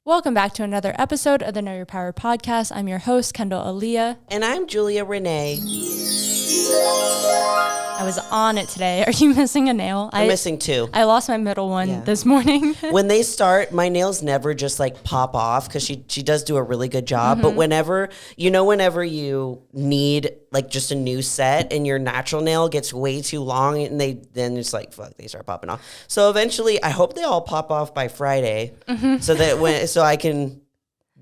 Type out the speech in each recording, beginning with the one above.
Welcome back to another episode of the Know Your Power podcast. I'm your host, Kendall Aaliyah. And I'm Julia Renee. I was on it today. Are you missing a nail? I'm missing two. I lost my middle one this morning. When they start, my nails never just like pop off because she does do a really good job. But whenever you need like just a new set and your natural nail gets way too long and then it's like, fuck, they start popping off. So eventually I hope they all pop off by Friday so that so I can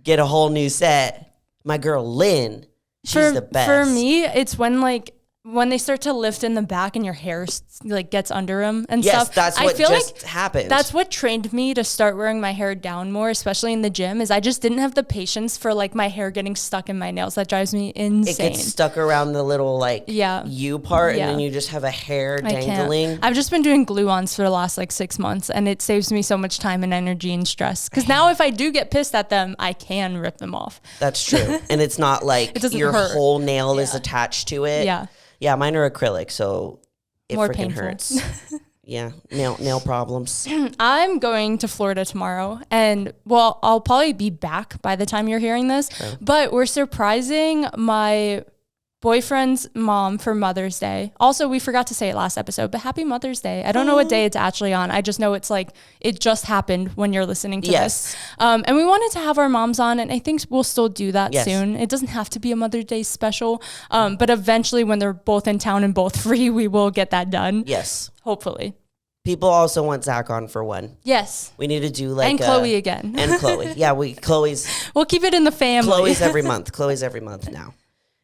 get a whole new set. My girl Lynn, she's the best. For me, it's when they start to lift in the back and your hair like gets under them and stuff. Yes, that's what just happened. That's what trained me to start wearing my hair down more, especially in the gym, is I just didn't have the patience for like my hair getting stuck in my nails. That drives me insane. It gets stuck around the little like U part and then you just have a hair dangling. I've just been doing glue-ons for the last like 6 months and it saves me so much time and energy and stress. Because now if I do get pissed at them, I can rip them off. That's true. And it's not like your whole nail is attached to it. Yeah. Yeah, mine are acrylic, so it more freaking painful. hurts. Yeah, nail problems. I'm going to Florida tomorrow, and well, I'll probably be back by the time you're hearing this, but we're surprising my boyfriend's mom for Mother's Day. Also, we forgot to say it last episode, but happy Mother's Day. I don't know what day it's actually on. I just know it's like, it just happened when you're listening to this. And we wanted to have our moms on, and I think we'll still do that soon. It doesn't have to be a Mother's Day special, but eventually when they're both in town and both free, we will get that done. Yes. Hopefully. People also want Zach on for one. Yes. We need to do like and Chloe again. And Chloe. Yeah, we'll keep it in the family. Chloe's every month now.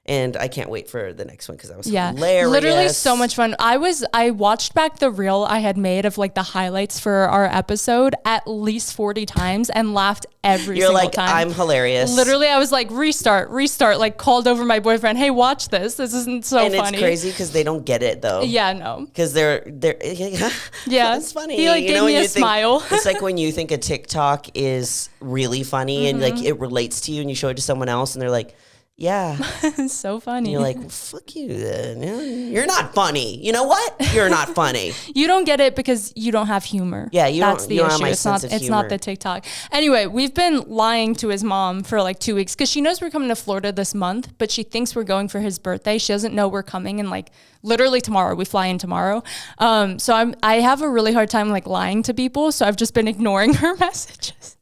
And I can't wait for the next one because that was hilarious. Literally so much fun. I watched back the reel I had made of like the highlights for our episode at least 40 times and laughed every single time. You're like, I'm hilarious. Literally, I was like, restart, like called over my boyfriend, hey, watch this. This isn't so funny. And it's crazy because they don't get it though. Yeah, no. Because they're it's funny. He like gave me a smile. It's like when you think a TikTok is really funny and like it relates to you and you show it to someone else and they're like, yeah. It's so funny. And you're like, well, fuck you then. You're not funny. You know what? You're not funny. You don't get it because you don't have humor. Yeah, That's the issue. Have my sense of humor. It's not the TikTok. Anyway, we've been lying to his mom for like 2 weeks because she knows we're coming to Florida this month, but she thinks we're going for his birthday. She doesn't know we're coming and like literally tomorrow. We fly in tomorrow. So I have a really hard time like lying to people. So I've just been ignoring her messages.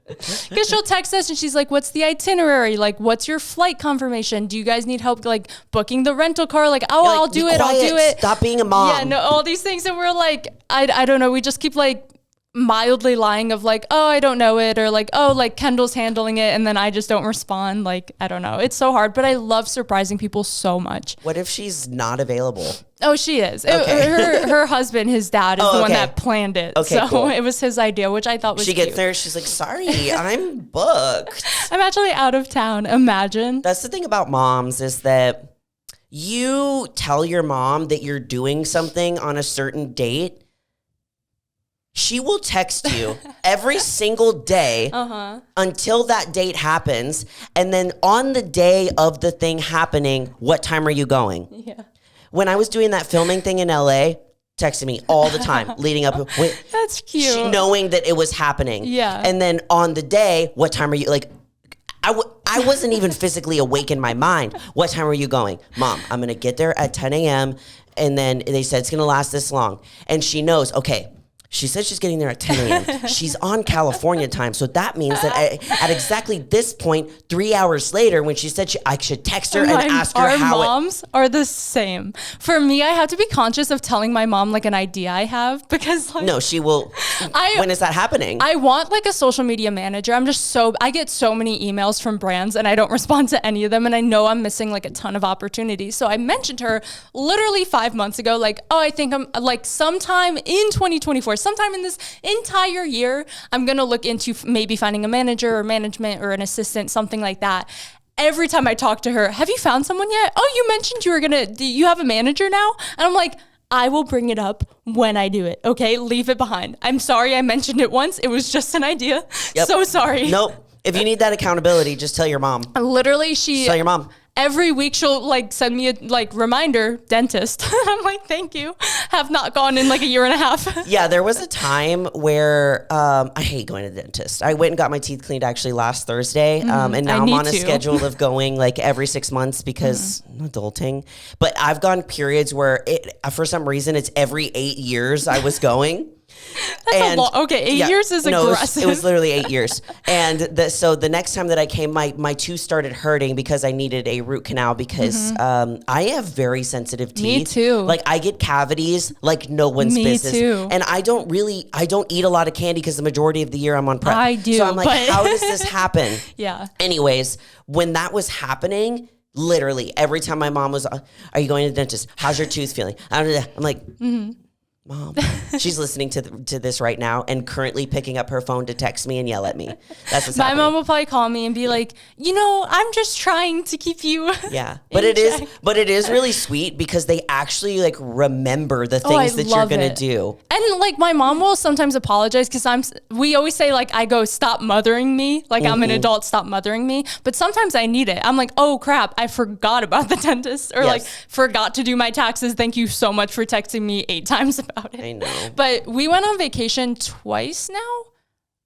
Because she'll text us and she's like, what's the itinerary? Like, what's your flight confirmation? Do you guys need help like booking the rental car? Like, oh, like, I'll do it. Stop being a mom. Yeah, no, all these things. And we're like, I don't know. We just keep like mildly lying of like, oh, I don't know it. Or like, oh, like Kendall's handling it. And then I just don't respond. Like, I don't know. It's so hard, but I love surprising people so much. What if she's not available? Oh, she is. Okay. Her husband, his dad, is the one that planned it. Okay, so cool. It was his idea, which I thought was She gets cute. there, she's like, sorry, I'm booked. I'm actually out of town. Imagine. That's the thing about moms is that you tell your mom that you're doing something on a certain date. She will text you every single day until that date happens. And then on the day of the thing happening, what time are you going? Yeah. When I was doing that filming thing in LA, texted me all the time leading up. That's cute. Knowing that it was happening. Yeah. And then on the day, what time are you, like, I wasn't even physically awake in my mind. What time are you going? Mom, I'm going to get there at 10 a.m. And then they said it's going to last this long. And she knows, okay, she said she's getting there at 10 a.m. She's on California time. So that means that at exactly this point, 3 hours later, when she said I should text her and ask her how Our moms are the same. For me, I have to be conscious of telling my mom like an idea I have because like, no, she will. When is that happening? I want like a social media manager. I get so many emails from brands and I don't respond to any of them. And I know I'm missing like a ton of opportunities. So I mentioned her literally 5 months ago, like, oh, I think I'm like sometime in 2024. Sometime in this entire year, I'm going to look into maybe finding a manager or management or an assistant, something like that. Every time I talk to her, have you found someone yet? Oh, you mentioned do you have a manager now? And I'm like, I will bring it up when I do it. Okay, leave it behind. I'm sorry I mentioned it once. It was just an idea. Yep. So sorry. Nope. If you need that accountability, just tell your mom. Literally, tell your mom. every week she'll like send me a like reminder, dentist. I'm like, thank you. Have not gone in like a year and a half. Yeah, there was a time where I hate going to the dentist. I went and got my teeth cleaned actually last Thursday. And now I'm on a schedule of going like every 6 months because adulting. But I've gone periods where for some reason it's every 8 years I was going. That's a lot. Okay, 8 years is aggressive. It was literally 8 years. And so the next time that I came, my tooth started hurting because I needed a root canal because I have very sensitive teeth. Me too. Like I get cavities like no one's business. Me too. And I don't eat a lot of candy because the majority of the year I'm on prep. I do. So I'm like, how does this happen? Yeah. Anyways, when that was happening, literally every time my mom was, are you going to the dentist? How's your tooth feeling? I'm like, Mom, she's listening to this right now and currently picking up her phone to text me and yell at me. That's what's happening. My mom will probably call me and be like, I'm just trying to keep you. Yeah, but it is really sweet because they actually like remember the things that you're gonna do. And like my mom will sometimes apologize because we always say like I go, stop mothering me, like I'm an adult, stop mothering me. But sometimes I need it. I'm like, oh crap, I forgot about the dentist or like forgot to do my taxes. Thank you so much for texting me 8 times about it. I know. But we went on vacation twice now,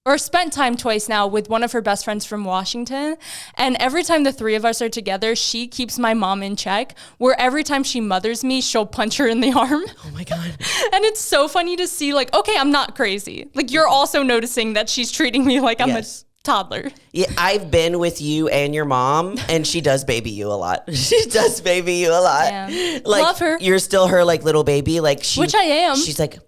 or spent time twice now with one of her best friends from Washington. And every time the 3 of us are together, she keeps my mom in check, where every time she mothers me, she'll punch her in the arm. Oh my God. And it's so funny to see like, okay, I'm not crazy. Like you're also noticing that she's treating me like I'm a toddler. Yeah, I've been with you and your mom, and she does baby you a lot. She does baby you a lot. Yeah. Like, love her. You're still her like little baby, like which I am. She's like,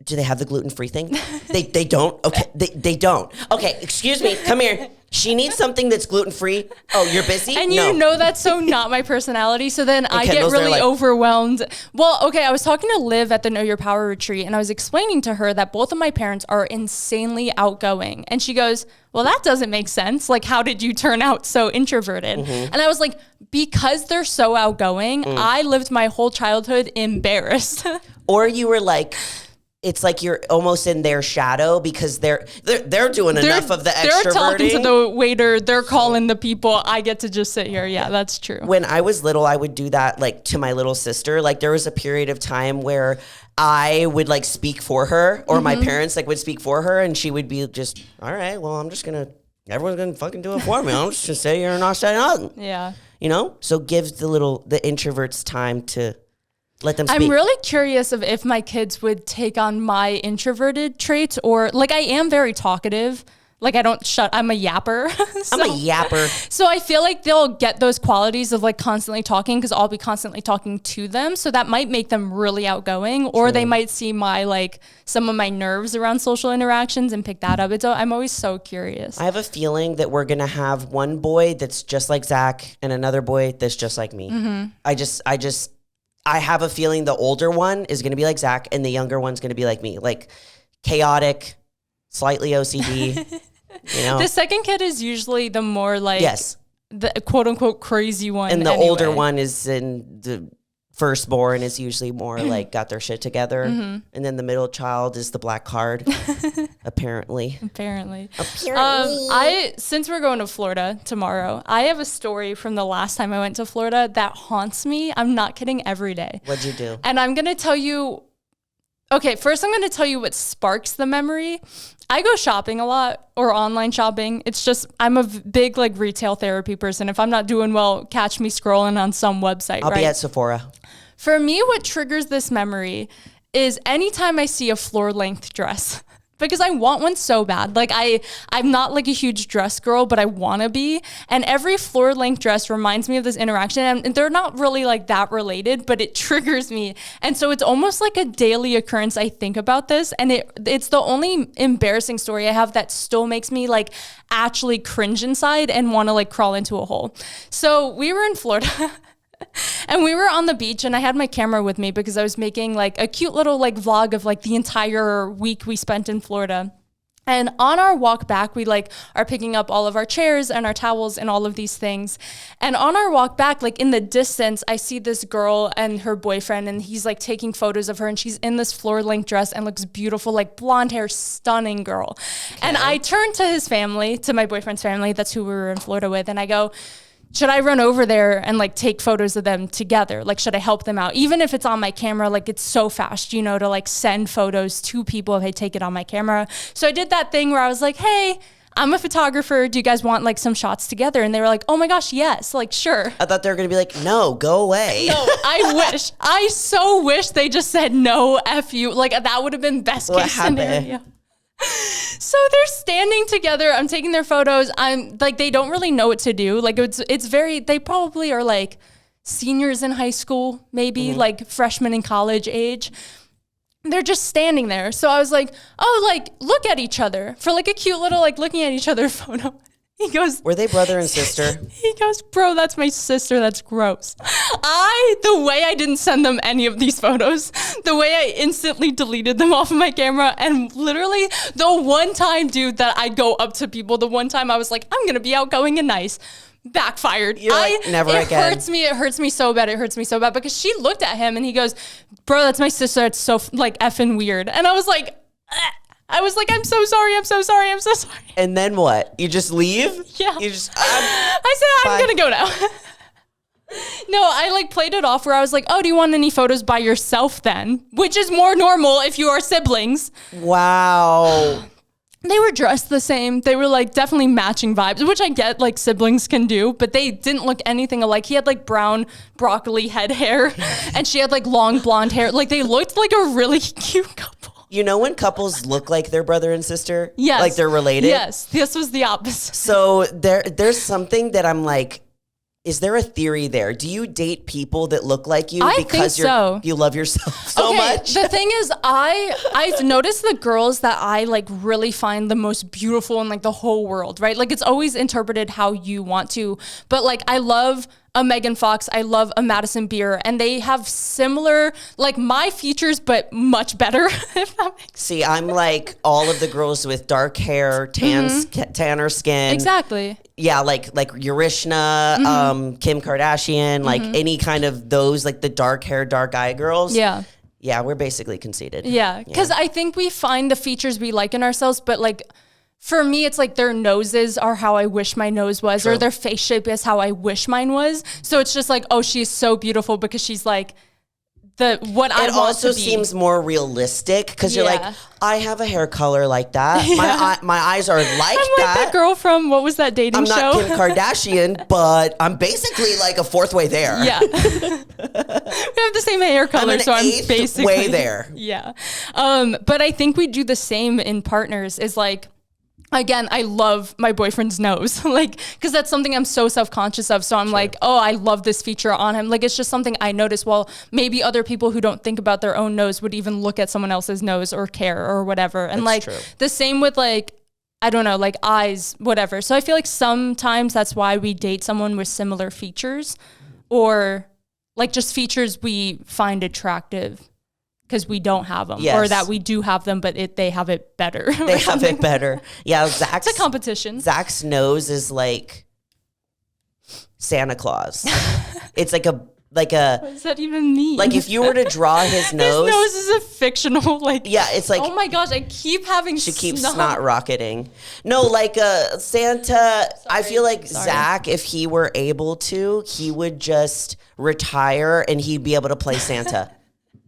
do they have the gluten-free thing? They don't. Okay, they don't. Okay, excuse me. Come here. She needs something that's gluten-free. Oh, you're busy? And you know that's so not my personality. So then I get really overwhelmed. Well, okay, I was talking to Liv at the Know Your Power retreat, and I was explaining to her that both of my parents are insanely outgoing. And she goes, well, that doesn't make sense. Like, how did you turn out so introverted? And I was like, because they're so outgoing, I lived my whole childhood embarrassed. Or you were like... It's like you're almost in their shadow because they're doing enough of the extroverting. They're talking to the waiter. They're calling the people. I get to just sit here. Yeah, that's true. When I was little, I would do that like to my little sister. Like there was a period of time where I would like speak for her or my parents like would speak for her and she would be just, all right, well, everyone's going to fucking do it for me. I'm just going to sit here and not say nothing. Yeah. So give the introverts time to... Let them speak. I'm really curious of if my kids would take on my introverted traits or like I am very talkative. Like I'm a yapper. I'm a yapper. So I feel like they'll get those qualities of like constantly talking because I'll be constantly talking to them. So that might make them really outgoing or they might see my like some of my nerves around social interactions and pick that up. I'm always so curious. I have a feeling that we're going to have one boy that's just like Zach and another boy that's just like me. I have a feeling the older one is going to be like Zach and the younger one's going to be like me, like chaotic, slightly OCD, The second kid is usually the more like the quote unquote crazy one. And the older one is in the firstborn is usually more like got their shit together. And then the middle child is the black card, apparently. Since we're going to Florida tomorrow, I have a story from the last time I went to Florida that haunts me. I'm not kidding, every day. What'd you do? And I'm going to tell you, okay, first I'm going to tell you what sparks the memory. I go shopping a lot or online shopping. It's just, I'm a big like retail therapy person. If I'm not doing well, catch me scrolling on some website. I'll be at Sephora. For me, what triggers this memory is anytime I see a floor length dress. Because I want one so bad. Like I'm not like a huge dress girl, but I want to be. And every floor length dress reminds me of this interaction. And they're not really like that related, but it triggers me. And so it's almost like a daily occurrence. I think about this. And it's the only embarrassing story I have that still makes me like actually cringe inside and want to like crawl into a hole. So we were in Florida. And we were on the beach and I had my camera with me because I was making like a cute little like vlog of like the entire week we spent in Florida. And on our walk back, we like are picking up all of our chairs and our towels and all of these things. And on our walk back, like in the distance, I see this girl and her boyfriend and he's like taking photos of her and she's in this floor length dress and looks beautiful, like blonde hair, stunning girl. Okay. And I turned to his family, to my boyfriend's family, that's who we were in Florida with. And I go, should I run over there and like take photos of them together? Like, should I help them out? Even if it's on my camera, like it's so fast, you know, to like send photos to people if I take it on my camera. So I did that thing where I was like, hey, I'm a photographer. Do you guys want like some shots together? And they were like, oh my gosh, yes. Like, sure. I thought they were going to be like, no, go away. No, I so wish they just said no, F you. Like that would have been best case scenario. So they're standing together. I'm taking their photos. I'm like, they don't really know what to do. Like it's very, they probably are like seniors in high school, maybe like freshmen in college age. They're just standing there. So I was like, oh, like look at each other for like a cute little, like looking at each other photo. He goes, were they brother and sister? He goes, bro, that's my sister. That's gross. The way I didn't send them any of these photos, the way I instantly deleted them off of my camera, and literally the one time, dude, that I go up to people, the one time I was like, I'm going to be outgoing and nice, backfired. You're like, never again. It hurts me so bad. It hurts me so bad because she looked at him and he goes, bro, that's my sister. It's so like effing weird. And I was like, I'm so sorry. I'm so sorry. I'm so sorry. And then what? You just leave? Yeah. You just, I said, I'm going to go now. No, I like played it off where I was like, oh, do you want any photos by yourself then? Which is more normal if you are siblings. Wow. They were dressed the same. They were like definitely matching vibes, which I get like siblings can do, but they didn't look anything alike. He had like brown broccoli head hair and she had like long blonde hair. Like they looked like a really cute couple. You know when couples look like their brother and sister? Yes. Like they're related? Yes. This was the opposite. So there's something that I'm like, is there a theory there? Do you date people that look like you because you love yourself so much? The thing is, I've noticed the girls that I like really find the most beautiful in like the whole world, right? Like it's always interpreted how you want to, but like I love a Megan Fox, I love a Madison Beer, and they have similar, like my features, but much better. If that makes sense. See, I'm like all of the girls with dark hair, tanner skin. Exactly. Yeah, like Yarishna, Kim Kardashian, like any kind of those, like the dark hair, dark eye girls. Yeah. Yeah, we're basically conceited. Yeah, because I think we find the features we like in ourselves, but like for me, it's like their noses are how I wish my nose was, or their face shape is how I wish mine was. So it's just like, oh, she's so beautiful because she's like what I want to be. It also seems more realistic because you're like, I have a hair color like that. My eyes are like I'm like that girl from, what was that dating show? I'm not Kim Kardashian, but I'm basically like a fourth way there. Yeah. We have the same hair color, so I'm basically way there. Yeah. But I think we do the same in partners is like, again, I love my boyfriend's nose, like, because that's something I'm so self-conscious of. So I'm like, oh, I love this feature on him. Like, it's just something I notice. Well, maybe other people who don't think about their own nose would even look at someone else's nose or care or whatever. And that's like the same with like, I don't know, like eyes, whatever. So I feel like sometimes that's why we date someone with similar features or like just features we find attractive. Because we don't have them, or that we do have them, but they have it better. They have it better. Yeah, Zach's it's a competition. Zach's nose is like Santa Claus. It's like a. What does that even mean? Like if you were to draw his nose. His nose is a fictional like. Yeah, it's like. Oh my gosh! I keep having. She keeps snot rocketing. No, like Santa. Sorry, I feel like Zach, if he were able to, he would just retire and he'd be able to play Santa.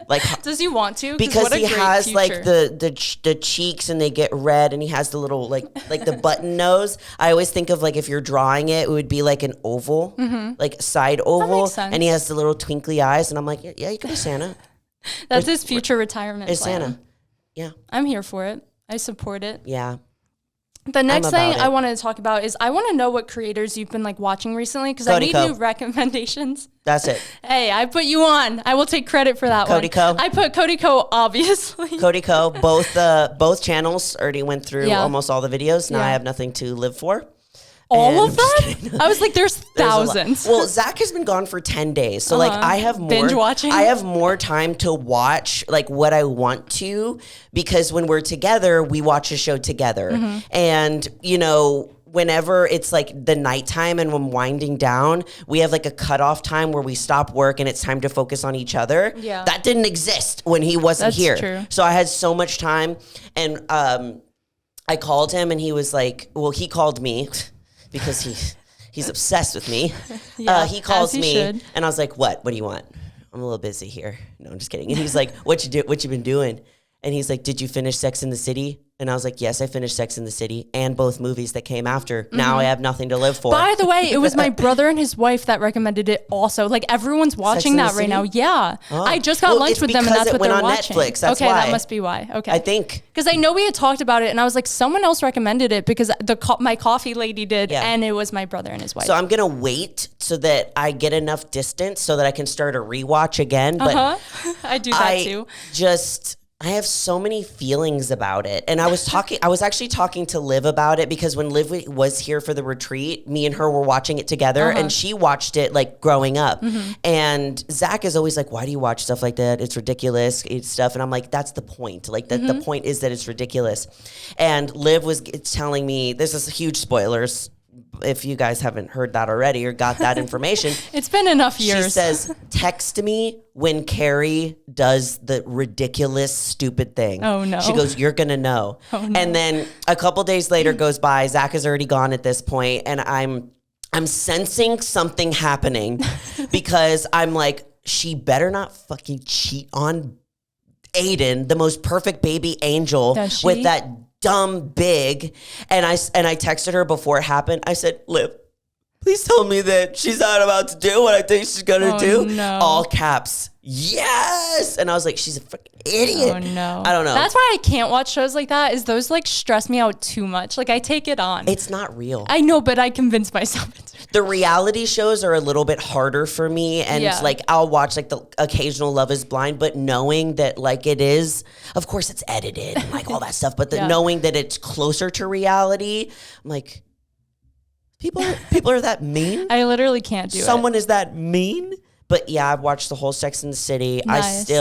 Like, does he want to? Because he has future. Like the cheeks and they get red and he has the little like the button nose. I always think of like if you're drawing it, it would be like an oval, like side oval, and he has the little twinkly eyes. And I'm like, yeah, you could be Santa. That's his future retirement plan. Santa. Yeah, I'm here for it. I support it. Yeah. The next thing I wanted to talk about is I want to know what creators you've been like watching recently because I need new recommendations. That's it. Hey, I put you on. I will take credit for that Cody one. Co. I put Cody Co, obviously. Cody Co. Both channels already went through almost all the videos. Now I have nothing to live for. All of them? I was like, there's thousands. Well, Zach has been gone for 10 days. So like I have more binge watching. I have more time to watch like what I want to because when we're together, we watch a show together. And you know, whenever it's like the nighttime and when winding down, we have like a cutoff time where we stop work and it's time to focus on each other. Yeah. That didn't exist when he wasn't here. True. So I had so much time and I called him and he was like, well, he called me. Because He's obsessed with me. He calls me and I was like, what do you want? I'm a little busy here. No, I'm just kidding. And he's like, what you been doing? And he's like, did you finish Sex in the City? And I was like, yes, I finished Sex in the City and both movies that came after. Now I have nothing to live for. By the way, it was my brother and his wife that recommended it also. Like everyone's watching that right now. Yeah. Oh. I just got lunch with them and that's what they're watching. Netflix. That's okay, why. that must be why. Okay. I think. Because I know we had talked about it and I was like, someone else recommended it because my coffee lady did and it was my brother and his wife. So I'm going to wait so that I get enough distance so that I can start a rewatch again. But I do that too. I have so many feelings about it. And I was actually talking to Liv about it because when Liv was here for the retreat, me and her were watching it together and she watched it like growing up. And Zach is always like, why do you watch stuff like that? It's ridiculous. It's stuff. And I'm like, that's the point. Like the point is that it's ridiculous. And Liv was telling me, this is huge spoilers if you guys haven't heard that already or got that information. It's been enough years. She says, text me when Carrie does the ridiculous, stupid thing. Oh, no. She goes, you're going to know. Oh, no. And then a couple days later goes by. Zach is already gone at this point, and I'm sensing something happening because I'm like, she better not fucking cheat on Aiden, the most perfect baby angel, with that dumb big. And I texted her before it happened. I said, Liv, please tell me that she's not about to do what I think she's gonna do. No. All caps. Yes. And I was like, she's a freaking idiot. Oh no. I don't know. That's why I can't watch shows like that, is those like stress me out too much. Like I take it on. It's not real. I know, but I convince myself it's real. The reality shows are a little bit harder for me. And like I'll watch like the occasional Love is Blind, but knowing that like it is, of course it's edited and like all that stuff, but knowing that it's closer to reality, I'm like, people are that mean? I literally can't do it. Someone is that mean? But yeah, I've watched the whole Sex and the City. Nice.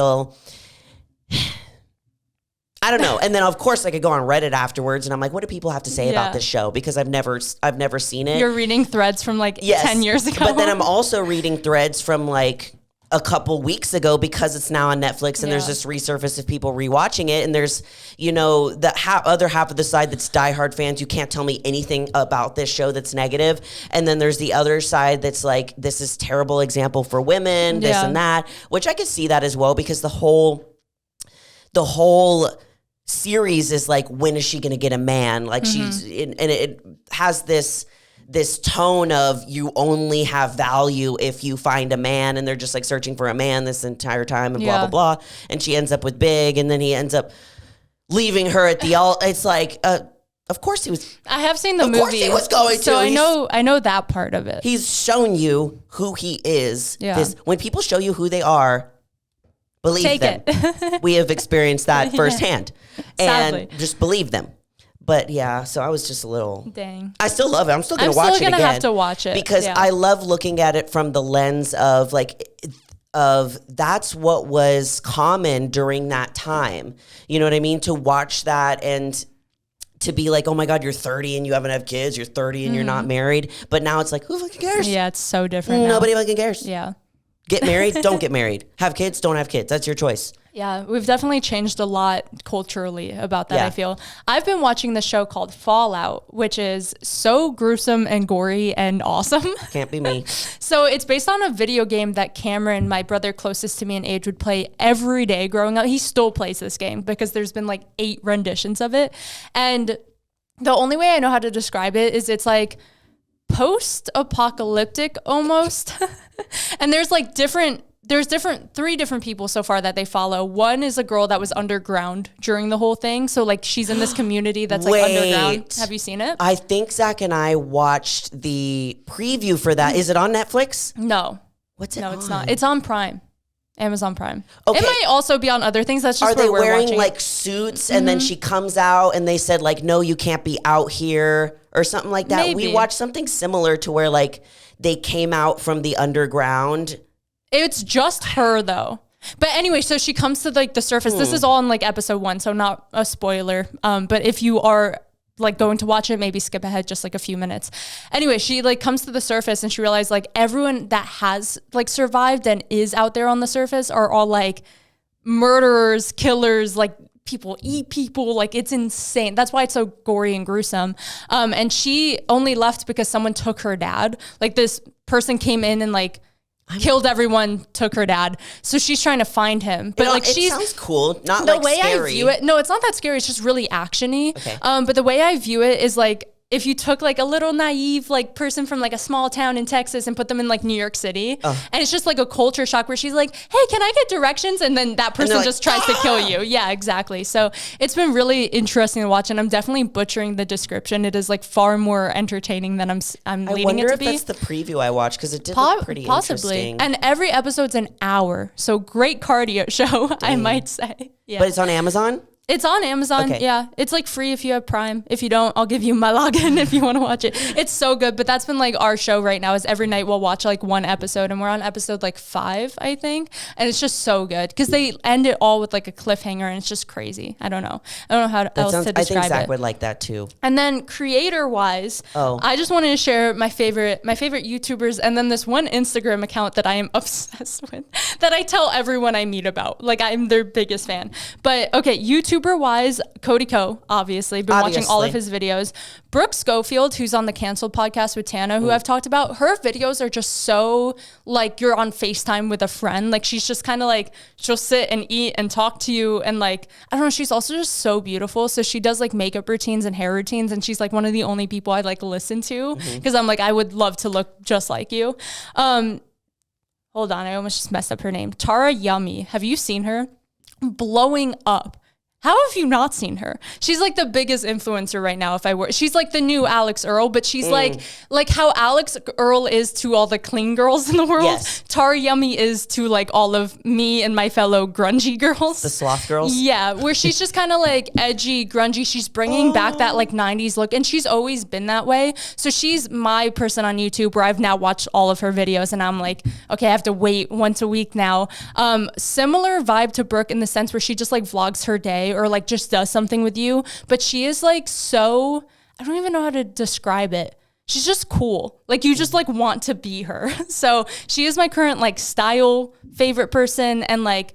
I don't know. And then of course I could go on Reddit afterwards and I'm like, what do people have to say about this show? Because I've never seen it. You're reading threads from like 10 years ago. But then I'm also reading threads from like a couple weeks ago because it's now on Netflix and there's this resurface of people rewatching it. And there's, you know, the other half of the side that's diehard fans. You can't tell me anything about this show that's negative. And then there's the other side that's like, this is terrible example for women, this and that, which I could see that as well because the whole series is like, when is she going to get a man? Like and it has this tone of you only have value if you find a man, and they're just like searching for a man this entire time and blah, blah, blah. And she ends up with Big, and then he ends up leaving her at the it's like, of course he was. I have seen the movie. Of course he was going to. So I know that part of it. He's shown you who he is. Yeah. When people show you who they are, believe them. We have experienced that firsthand. Sadly. And just believe them. But yeah, so I was just a little... Dang. I still love it. I'm still going to watch it again. I'm still going to have to watch it. Because I love looking at it from the lens of that's what was common during that time. You know what I mean? To watch that and to be like, oh my God, you're 30 and you haven't had kids. You're 30 and you're not married. But now it's like, who fucking cares? Yeah, it's so different now. Nobody fucking cares. Yeah. Get married, don't get married. Have kids, don't have kids. That's your choice. Yeah, we've definitely changed a lot culturally about that, I feel. I've been watching the show called Fallout, which is so gruesome and gory and awesome. Can't be me. So it's based on a video game that Cameron, my brother closest to me in age, would play every day growing up. He still plays this game because there's been like 8 renditions of it. And the only way I know how to describe it is it's like post-apocalyptic almost. And there's like 3 different people so far that they follow. One is a girl that was underground during the whole thing. So like she's in this community that's like underground. Have you seen it? I think Zach and I watched the preview for that. Is it on Netflix? No. What's it No, on? it's not. It's on Prime. Amazon Prime. Okay. It might also be on other things. That's just Are they where we're wearing watching like suits and then she comes out and they said like, no, you can't be out here or something like that? Maybe. We watched something similar to where like they came out from the underground. It's just her though. But anyway, so she comes to like the surface. This is all in like episode 1, so not a spoiler. But if you are like going to watch it, maybe skip ahead just like a few minutes. Anyway, she like comes to the surface and she realized like everyone that has like survived and is out there on the surface are all like murderers, killers, like people eat people. Like, it's insane. That's why it's so gory and gruesome. And she only left because someone took her dad. Like, this person came in and like killed everyone, took her dad. So she's trying to find him. But like, it sounds cool. Not the like way scary. I view it. No, it's not that scary. It's just really actiony. Okay. But the way I view it is like, if you took like a little naive like person from like a small town in Texas and put them in like New York City, and it's just like a culture shock where she's like, hey, can I get directions? And then that person just tries to kill you. Yeah, exactly. So it's been really interesting to watch, and I'm definitely butchering the description. It is like far more entertaining than I'm leading it to be. I wonder if that's the preview I watched, because it did look pretty interesting. And every episode's an hour. So great cardio show, I might say. Yeah. But it's on Amazon? It's on Amazon. Okay. Yeah. It's like free if you have Prime. If you don't, I'll give you my login if you want to watch it. It's so good. But that's been like our show right now, is every night we'll watch like one episode, and we're on episode like 5, I think. And it's just so good because they end it all with like a cliffhanger, and it's just crazy. I don't know how else to describe it. I think Zach would like that too. And then creator wise, I just wanted to share my favorite YouTubers, and then this one Instagram account that I am obsessed with that I tell everyone I meet about. Like, I'm their biggest fan. But okay, YouTuber wise, Cody Ko, obviously been watching all of his videos. Brooke Schofield, who's on the Canceled podcast with Tana, who I've talked about, her videos are just so like you're on FaceTime with a friend. Like, she's just kind of like, she'll sit and eat and talk to you, and like, I don't know, she's also just so beautiful. So she does like makeup routines and hair routines, and she's like one of the only people I like listen to, because I'm like, I would love to look just like you. Hold on, I almost just messed up her name. Tara Yummy. Have you seen her? Blowing up. How have you not seen her? She's like the biggest influencer right now. She's like the new Alex Earl, but she's like how Alex Earl is to all the clean girls in the world. Yes. Tara Yummy is to like all of me and my fellow grungy girls. The sloth girls? Yeah, where she's just kind of like edgy, grungy. She's bringing back that like 90s look, and she's always been that way. So she's my person on YouTube where I've now watched all of her videos, and I'm like, okay, I have to wait once a week now. Similar vibe to Brooke in the sense where she just like vlogs her day, or like just does something with you, but she is like so, I don't even know how to describe it. She's just cool. Like, you just like want to be her. So she is my current like style favorite person, and like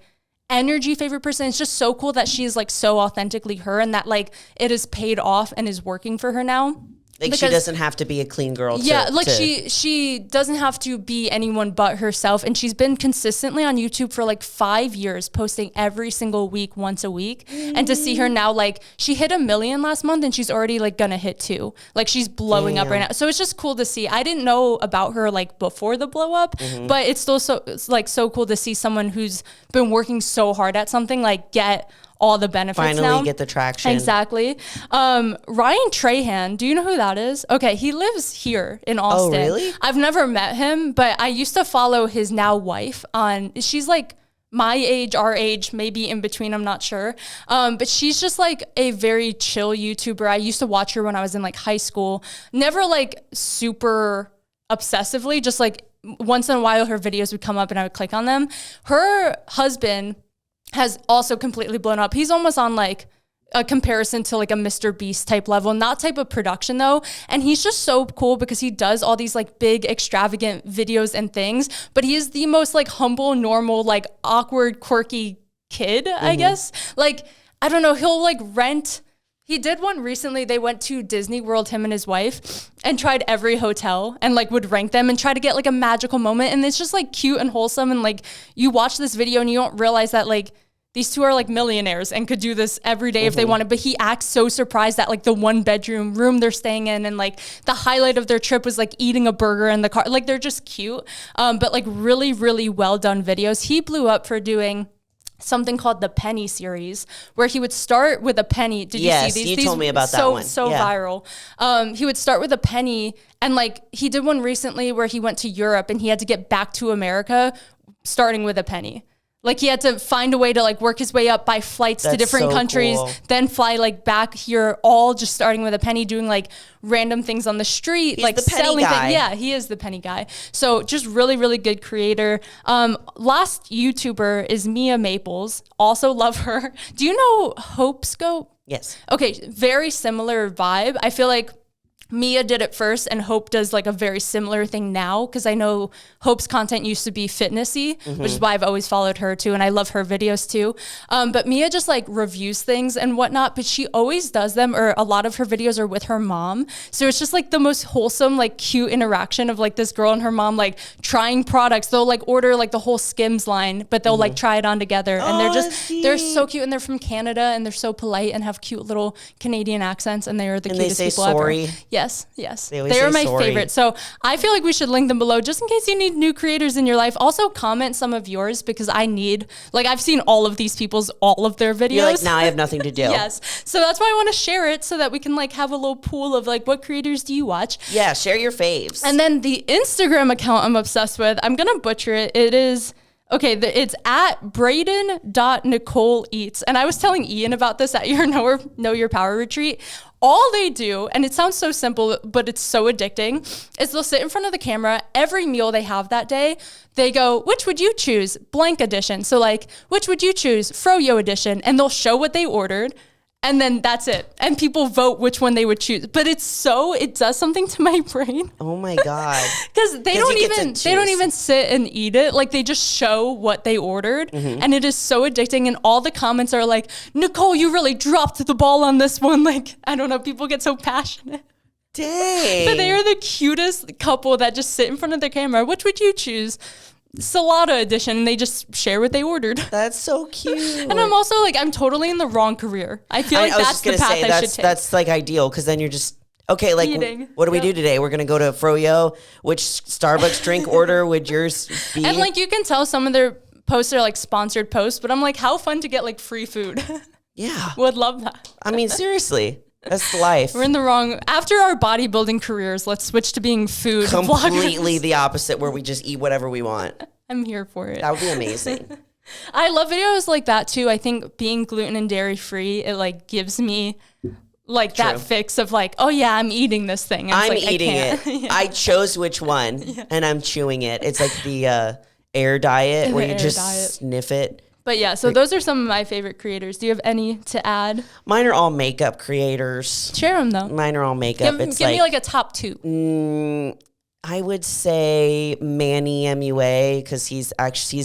energy favorite person. It's just so cool that she is like so authentically her, and that like it is paid off and is working for her now. Like, because she doesn't have to be a clean girl. She doesn't have to be anyone but herself. And she's been consistently on YouTube for like 5 years, posting every single week, once a week. And to see her now, like, she hit 1 million last month, and she's already like gonna hit 2. Like, she's blowing up right now. So it's just cool to see. I didn't know about her like before the blow up, but it's still so cool to see someone who's been working so hard at something like get all the benefits finally get the traction. Exactly. Ryan Trahan, do you know who that is? Okay, he lives here in Austin. Oh, really? I've never met him, but I used to follow his now wife she's like my age, our age, maybe in between, I'm not sure. But she's just like a very chill YouTuber. I used to watch her when I was in like high school. Never like super obsessively, just like once in a while her videos would come up and I would click on them. Her husband has also completely blown up. He's almost on like a comparison to like a Mr. Beast type level, not type of production though. And he's just so cool because he does all these like big extravagant videos and things, but he is the most like humble, normal, like awkward, quirky kid, I guess. Like, I don't know, he'll like rent. He did one recently. They went to Disney World, him and his wife, and tried every hotel and like would rank them and try to get like a magical moment. And it's just like cute and wholesome. And like you watch this video and you don't realize that like these two are like millionaires and could do this every day if they wanted. But he acts so surprised that like the 1-bedroom room they're staying in, and like the highlight of their trip was like eating a burger in the car. Like, they're just cute, but like really, really well done videos. He blew up for doing something called the penny series, where he would start with a penny. Did you see these? You told me about that one. So viral. He would start with a penny, and like he did one recently where he went to Europe and he had to get back to America starting with a penny. Like, he had to find a way to like work his way up, buy flights to different countries, then fly like back here, all just starting with a penny, doing like random things on the street, like selling things. Yeah, he is the penny guy. So just really, really good creator. Last YouTuber is Mia Maples. Also love her. Do you know Hope Scope? Yes. Okay, very similar vibe. I feel like Mia did it first, and Hope does like a very similar thing now, because I know Hope's content used to be fitnessy, which is why I've always followed her too, and I love her videos too. But Mia just like reviews things and whatnot, but she always does them, or a lot of her videos are with her mom. So it's just like the most wholesome, like cute interaction of like this girl and her mom like trying products. They'll like order like the whole Skims line, but they'll like try it on together, and they're so cute, and they're from Canada, and they're so polite and have cute little Canadian accents, and they are the cutest people ever. Yes. They are my favorite. So I feel like we should link them below just in case you need new creators in your life. Also comment some of yours, because I've seen all of these people's, all of their videos. You're like, now I have nothing to do. Yes. So that's why I want to share it, so that we can like have a little pool of like, what creators do you watch? Yeah, share your faves. And then the Instagram account I'm obsessed with, I'm going to butcher it. It is... Okay, it's at Braden.NicoleEats. And I was telling Ian about this at your Know Your Power retreat. All they do, and it sounds so simple, but it's so addicting, is they'll sit in front of the camera. Every meal they have that day, they go, which would you choose? Blank edition. So like, which would you choose? Froyo edition. And they'll show what they ordered. And then that's it. And people vote which one they would choose. But it does something to my brain. Oh my God. Because they don't even sit and eat it. Like, they just show what they ordered. And it is so addicting. And all the comments are like, Nicole, you really dropped the ball on this one. Like, I don't know, people get so passionate. Dang. But they are the cutest couple that just sit in front of the camera. Which would you choose? Salada edition, and they just share what they ordered. That's so cute. And I'm also like, I'm totally in the wrong career. I feel like that's the path I should take. That's like ideal, because then you're just, okay, like, eating. What do we do today? We're going to go to Froyo. Which Starbucks drink order would yours be? And like, you can tell some of their posts are like sponsored posts, but I'm like, how fun to get like free food. Yeah. Would love that. I mean, seriously. That's life. We're in the wrong. After our bodybuilding careers, let's switch to being food completely vloggers. The opposite, where we just eat whatever we want. I'm here for it. That would be amazing. I love videos like that too. I think being gluten and dairy free, it like gives me like that fix of like, oh yeah, I'm eating this thing. I'm like, eating it. Yeah. I chose which one, and I'm chewing it. It's like the air diet, where you just sniff it. But yeah, so those are some of my favorite creators. Do you have any to add? Mine are all makeup creators. Share them though. Mine are all makeup. Give me like a top two. I would say Manny MUA, because he's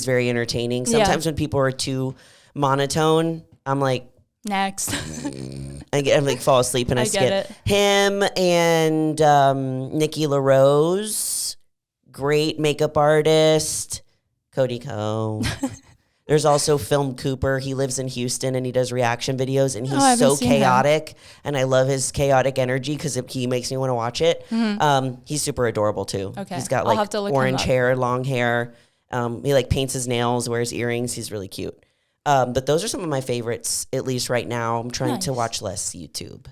very entertaining. Sometimes when people are too monotone, I'm like, next. I like fall asleep and I skip it. Him and Nikki LaRose, great makeup artist. Cody Ko. There's also Film Cooper. He lives in Houston and he does reaction videos, and he's so chaotic. And I love his chaotic energy, because he makes me want to watch it. He's super adorable too. Okay. He's got like orange hair, long hair. He like paints his nails, wears earrings. He's really cute. But those are some of my favorites, at least right now. I'm trying to watch less YouTube.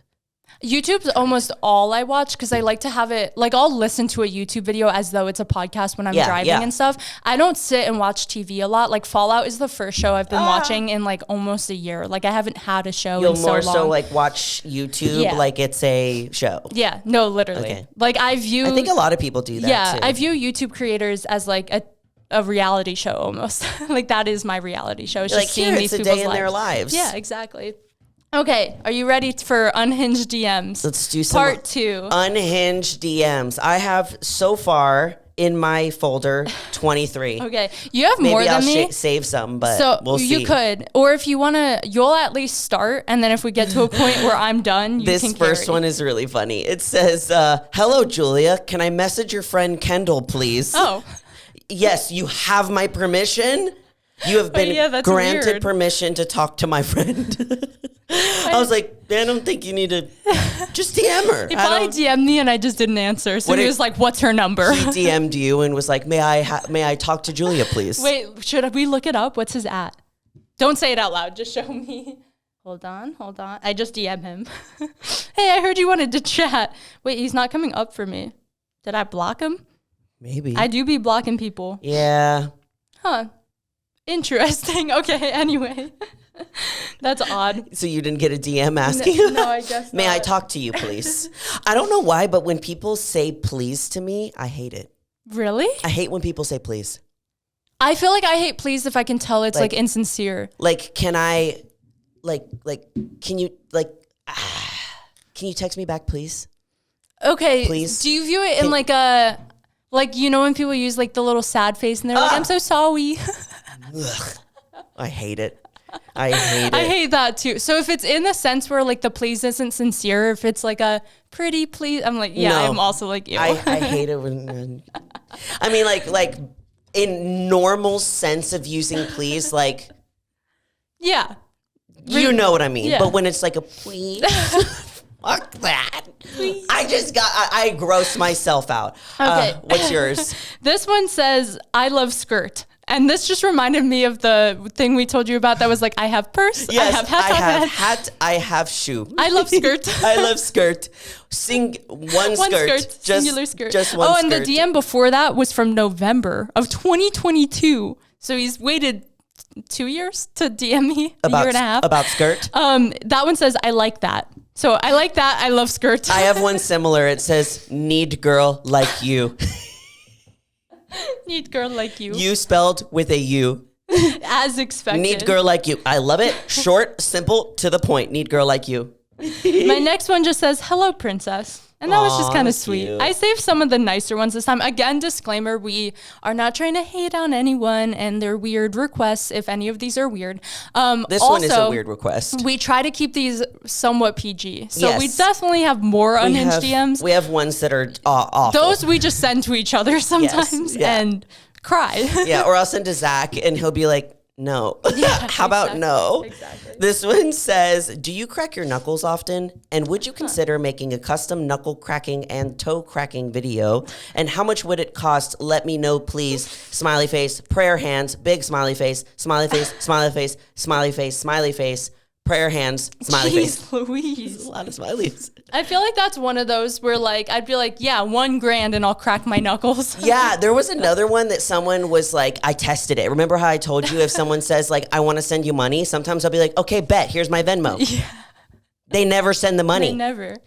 YouTube's almost all I watch, because I like to have it, like, I'll listen to a YouTube video as though it's a podcast when I'm driving and stuff. I don't sit and watch TV a lot. Like, Fallout is the first show I've been watching in like almost a year. Like, I haven't had a show in so long. You'll more so like watch YouTube like it's a show. Yeah, no, literally. Okay. Like, I think a lot of people do that too. I view YouTube creators as like a reality show almost. Like, that is my reality show. It's just like, seeing these people's day in their lives. Yeah, exactly. Okay, are you ready for unhinged DMs? Let's do some part 2. Unhinged DMs. I have so far in my folder 23. Okay, you have more than me. Maybe I'll save some, but we'll see. You could, or if you want to, you'll at least start, and then if we get to a point where I'm done, you can carry. This first one is really funny. It says, "Hello, Julia. Can I message your friend Kendall, please?" Oh, yes, you have my permission. You have been granted permission to talk to my friend. I was like, I don't think you need to just DM her. He probably DM'd me and I just didn't answer. So he was like, what's her number? He DM'd you and was like, may I talk to Julia, please? Wait, should we look it up? What's his at? Don't say it out loud. Just show me. Hold on. I just DM'd him. Hey, I heard you wanted to chat. Wait, he's not coming up for me. Did I block him? Maybe. I do be blocking people. Yeah. Huh. Interesting. Okay, anyway. That's odd. So you didn't get a DM asking? No, I guess not. May I talk to you, please? I don't know why, but when people say please to me, I hate it. Really? I hate when people say please. I feel like I hate please if I can tell it's like insincere. Like, can I, can you, can you text me back, please? Okay. Please. Do you view it in like a, like, you know, when people use like the little sad face and they're like, I'm so sorry. Ugh, I hate it. I hate it. I hate that too. So if it's in the sense where like the please isn't sincere, if it's like a pretty please, I'm like, yeah, No. I'm also like you. I hate it when, I mean, like in normal sense of using please, like, yeah. you know what I mean. Yeah. But when it's like a please, fuck that. Please. I gross myself out. Okay. What's yours? This one says, I love skirt. And this just reminded me of the thing we told you about that was like, I have purse, Yes, I have hat, I have hat, I have shoe. I love skirt. I love skirt. One skirt. Singular skirt. Just one skirt. And the DM before that was from November of 2022. So he's waited 2 years to DM me, a year and a half. About skirt? That one says, I like that. So I like that. I love skirt. I have one similar. It says, need girl like you. Need girl like you. You spelled with a U. As expected. Need girl like you. I love it. Short, simple, to the point. Need girl like you. My next one just says, hello, princess. And that was just kind of sweet. Cute. I saved some of the nicer ones this time. Again, disclaimer, we are not trying to hate on anyone and their weird requests, if any of these are weird. This one is a weird request. We try to keep these somewhat PG. So we Yes. definitely have more unhinged DMs. We have ones that are awful. Those we just send to each other sometimes yeah. and cry. Yeah, or I'll send to Zach and he'll be like, no. How about no? Exactly. This one says, do you crack your knuckles often? And would you consider making a custom knuckle cracking and toe cracking video? And how much would it cost? Let me know, please. Smiley face, prayer hands, big smiley face, smiley face, smiley face, smiley face, smiley face, prayer hands, smiley face. Jeez Louise. There's a lot of smileys. I feel like that's one of those where like, I'd be like, yeah, $1,000 and I'll crack my knuckles. Yeah, there was another one that someone was like, I tested it. Remember how I told you if someone says like, I want to send you money, sometimes I'll be like, okay, bet, here's my Venmo. Yeah. They never send the money.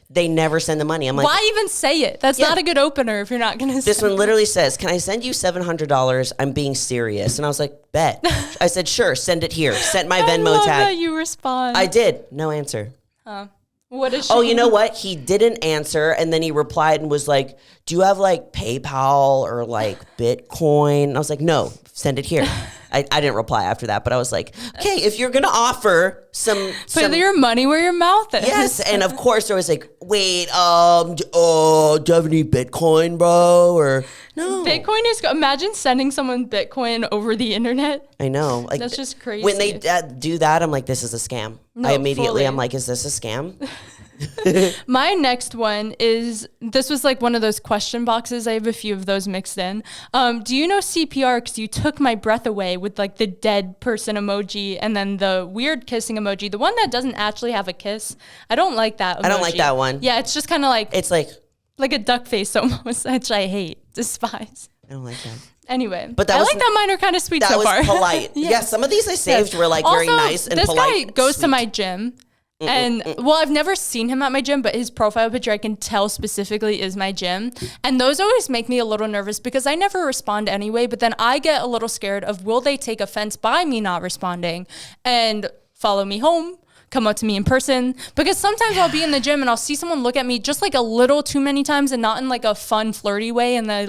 They never send the money. I'm like, why even say it? That's not a good opener if you're not going to This one literally says, can I send you $700? I'm being serious. And I was like, bet. I said, sure, send it here. Sent my Venmo I love tag. that you respond. I did. No answer. What a shame. Oh, you know what? He didn't answer. And then he replied and was like, do you have like PayPal or like Bitcoin? And I was like, no, send it here. I didn't reply after that, but I was like, okay, if you're going to offer Put your money where your mouth is. Yes. And of course I was like, wait, do you have any Bitcoin, bro? Or no. Bitcoin is, imagine sending someone Bitcoin over the internet. I know. Like, that's just crazy. When they do that, I'm like, this is a scam. No, I immediately, fully. I'm like, is this a scam? My next one is, this was like one of those question boxes. I have a few of those mixed in. Do you know CPR? Because you took my breath away with like the dead person emoji and then the weird kissing emoji. The one that doesn't actually have a kiss. I don't like that emoji. I don't like that one. Yeah, it's just kind of like. It's like a duck face almost, which I hate, despise. I don't like that. Anyway, but I like that mine are kind of sweet so far. That was polite. Yeah, some of these I saved were like very nice and polite. This guy goes to my gym. And well, I've never seen him at my gym, but his profile picture I can tell specifically is my gym. And those always make me a little nervous because I never respond anyway, but then I get a little scared of will they take offense by me not responding and follow me home, come up to me in person. Because sometimes I'll be in the gym and I'll see someone look at me just like a little too many times and not in like a fun, flirty way. And they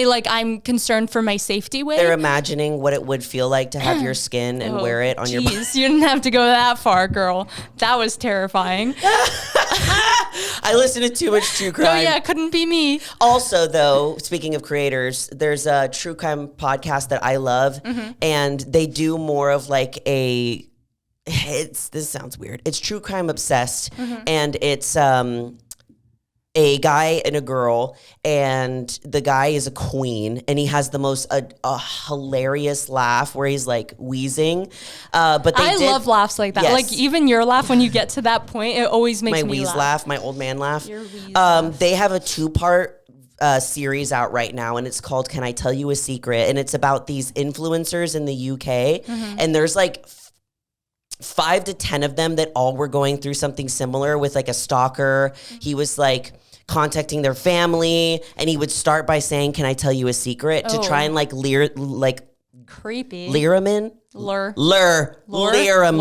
like, I'm concerned for my safety way. They're imagining what it would feel like to have your skin and wear it on your body. You didn't have to go that far, girl. That was terrifying. I listen to too much true crime. No, yeah, it couldn't be me. Also, though, speaking of creators, there's a true crime podcast that I love, and they do more of like this sounds weird. It's true crime obsessed, and it's a guy and a girl, and the guy is a queen, and he has the most a hilarious laugh where he's like wheezing. But I love laughs like that. Yes. Like even your laugh when you get to that point, it always makes me my wheeze laugh, my old man laugh. Your wheeze laugh. They have a 2-part series out right now, and it's called "Can I Tell You a Secret?" And it's about these influencers in the UK, and there's like 5 to 10 of them that all were going through something similar with like a stalker. He was like contacting their family, and he would start by saying, "Can I tell you a secret?" to try and like creepy lure him in. Lure. Lure them.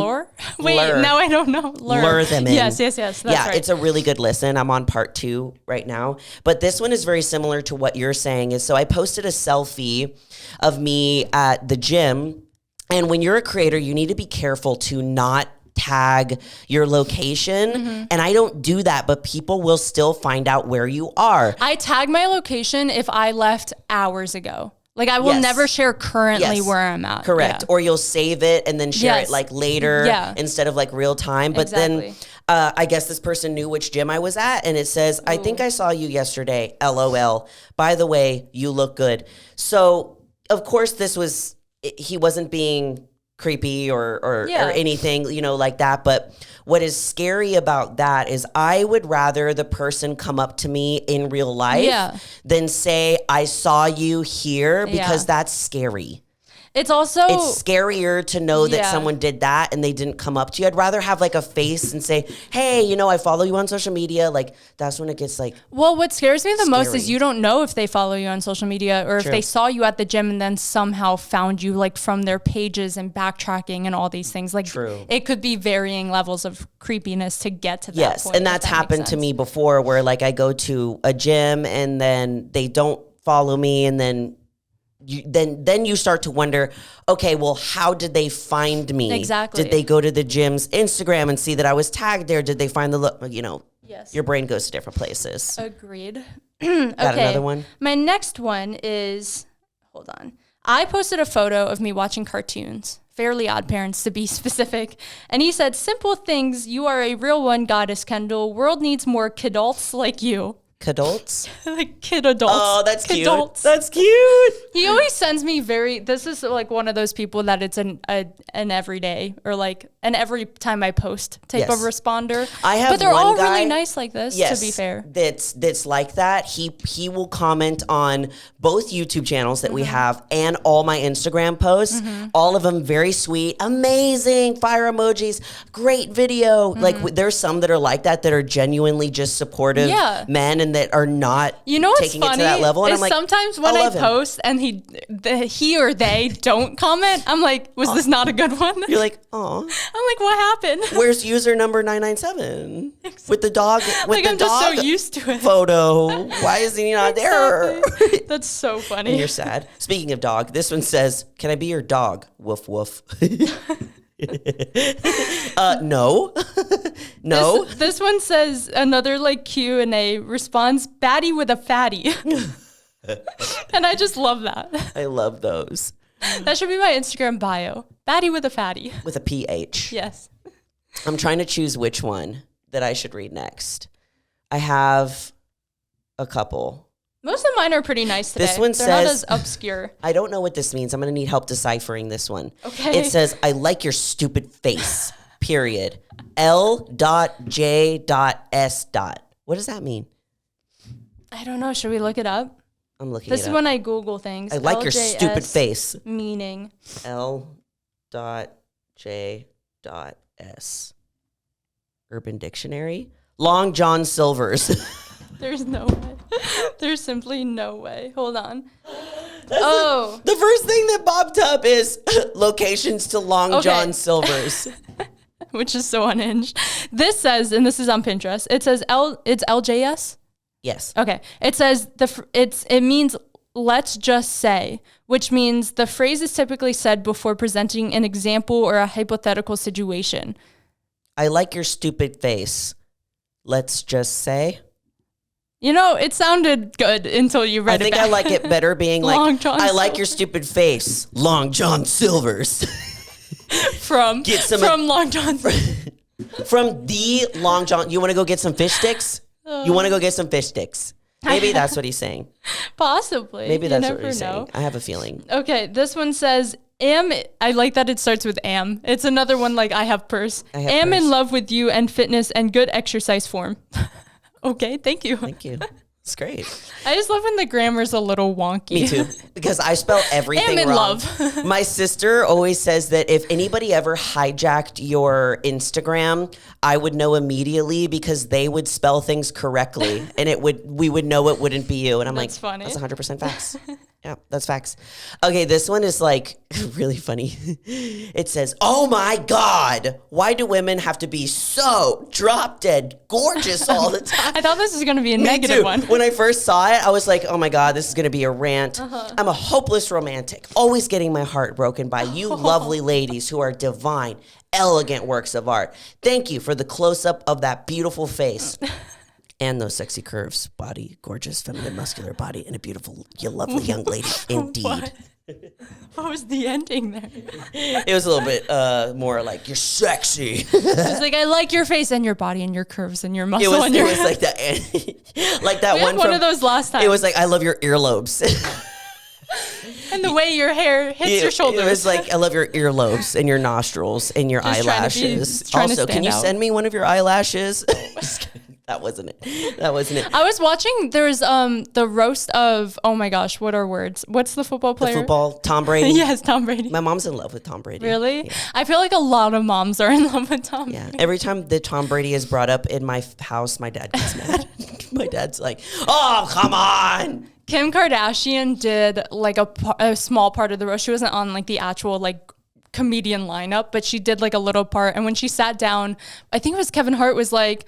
Wait, now I don't know. Lure them in. Yes. That's right. It's a really good listen. I'm on part 2 right now. But this one is very similar to what you're saying. So I posted a selfie of me at the gym. And when you're a creator, you need to be careful to not tag your location. And I don't do that, but people will still find out where you are. I tag my location if I left hours ago. Like I will never share currently where I'm at. Correct. Yeah. Or you'll save it and then share it like later instead of like real time. But then I guess this person knew which gym I was at, and it says, I think I saw you yesterday. LOL. By the way, you look good. So of course he wasn't being creepy or anything, like that. But what is scary about that is I would rather the person come up to me in real life than say, I saw you here, because that's scary. It's scarier to know that someone did that and they didn't come up to you. I'd rather have like a face and say, hey, I follow you on social media. Like that's when it gets like, well, what scares me the most is you don't know if they follow you on social media or if they saw you at the gym and then somehow found you like from their pages and backtracking and all these things. Like it could be varying levels of creepiness to get to that point. And that's happened to me before where like I go to a gym and then they don't follow me, and then you start to wonder, okay, well, how did they find me? Exactly. Did they go to the gym's Instagram and see that I was tagged there? Did they find yes. Your brain goes to different places. Agreed. Got another one? My next one is, hold on. I posted a photo of me watching cartoons, Fairly Odd Parents to be specific. And he said, simple things. You are a real one, Goddess Kendall. World needs more kidults like you. Kidults? Like kid adults. Oh, that's Kidults. cute. That's cute. He always sends me this is like one of those people that it's an everyday or like an every time I post type of responder. I have, but they're one all guy, really nice like this, to be fair. That's like that. He will comment on both YouTube channels that we have and all my Instagram posts. All of them very sweet, amazing, fire emojis, great video. Like there's some that are like that are genuinely just supportive men and that are not taking it to that level. And I'm like, sometimes when I post and he or they don't comment, I'm like, was this not a good one? You're like, oh. I'm like, what happened? Where's user number 997 with the dog? With the I'm dog just so used to it. Photo. Why is he not there? That's so funny. And you're sad. Speaking of dog, this one says, "Can I be your dog?" Woof woof. No. No. This one says another like Q&A response, baddie with a fatty. And I just love that. I love those. That should be my Instagram bio. Baddie with a fatty. With a PH. Yes. I'm trying to choose which one that I should read next. I have a couple. Most of mine are pretty nice today. This one They're says, not as obscure. I don't know what this means. I'm going to need help deciphering this one. Okay. It says, I like your stupid face, period. L.J.S. What does that mean? I don't know. Should we look it up? I'm looking This it is up. when I Google things. I like your stupid face. Meaning. L.J.S. Urban Dictionary. Long John Silver's. There's no way. There's simply no way. Hold on. The first thing that popped up is locations to Long John Silver's. Which is so unhinged. This says, and this is on Pinterest, it says it's LJS? Yes. Okay. It says it means let's just say, which means the phrase is typically said before presenting an example or a hypothetical situation. I like your stupid face. Let's just say. It sounded good until you read it. I think I like it better being like, I like your stupid face, Long John Silver's. From Long John. From the Long John. You want to go get some fish sticks? You want to go get some fish sticks? Maybe that's what he's saying. Possibly. Maybe that's what he's saying. I have a feeling. Okay, this one says, I like that it starts with am. It's another one like I have purse. Am in love with you and fitness and good exercise form. Okay, thank you. Thank you. It's great. I just love when the grammar's a little wonky. Me too. Because I spell everything am in wrong. love. My sister always says that if anybody ever hijacked your Instagram, I would know immediately because they would spell things correctly and we would know it wouldn't be you. And I'm That's funny. That's 100% facts. Yeah, that's facts. Okay, this one is like really funny. It says, "Oh my God, why do women have to be so drop dead gorgeous all the time?" I thought this was going to be a Me negative too. one. When I first saw it, I was like, "Oh my God, this is going to be a rant." I'm a hopeless romantic, always getting my heart broken by you lovely ladies who are divine, elegant works of art. Thank you for the close up of that beautiful face. And those sexy curves, body, gorgeous, feminine, muscular body, and a beautiful, lovely young lady. Indeed. What was the ending there? It was a little bit more like, you're sexy. It's like, I like your face and your body and your curves and your muscle. It was like that, like that we one. Had one of those last time. It was like, I love your earlobes. And the way your hair hits your shoulders. It was like, I love your earlobes and your nostrils and your eyelashes. Also, can you send me one of your eyelashes? That wasn't it. I was watching, there's the roast of, oh my gosh, what are words? What's the football player? Tom Brady. Yes, Tom Brady. My mom's in love with Tom Brady. Really? Yeah. I feel like a lot of moms are in love with Tom Brady. Every time that Tom Brady is brought up in my house, my dad gets mad. My dad's like, oh, come on. Kim Kardashian did like a small part of the roast. She wasn't on like the actual like comedian lineup, but she did like a little part. And when she sat down, I think it was Kevin Hart was like,